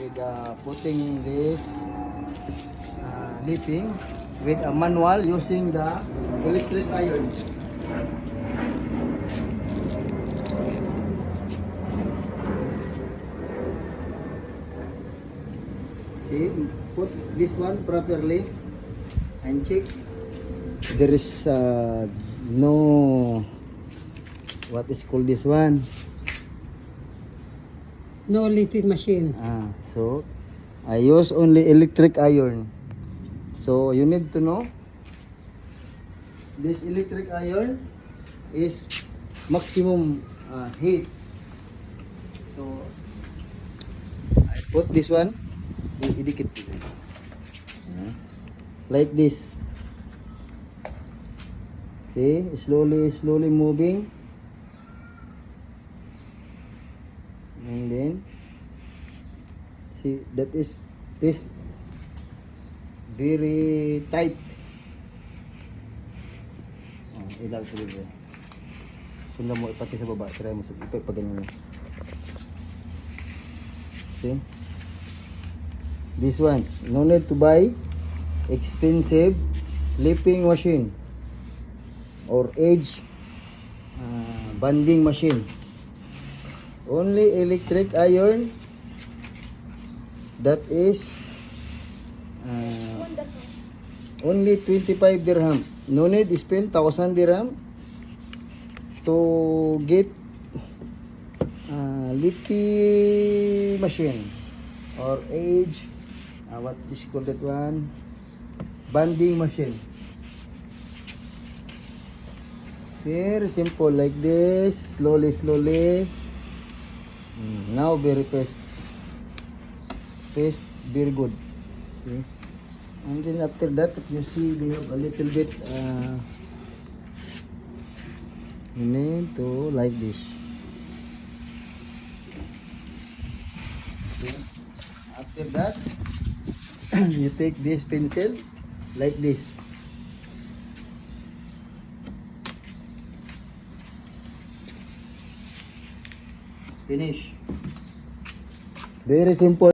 with putting this lipping with a manual using the electric iron. See, put this one properly and check. There is no, what is called this one? No leafing machine. So I use only electric iron. So you need to know this electric iron is maximum heat. So I put this one, idikit dito. Like this. See, slowly moving. And then see, that is very tight. Ilaw tuloy dyan. Sundan mo pati sa baba. Try mo sa pag ganyan. See? This one, no need to buy expensive lipping machine or edge banding machine. Only electric iron, that is only 25 dirham. No need spend 1,000 dirham to get lippy machine or edge, what is called that one, banding machine. Very simple, like this, slowly. Now very fast, very good. See? And then after that, you see they have a little bit you need to like this. Okay. After that, you take this pencil like this. Finish. Very simple.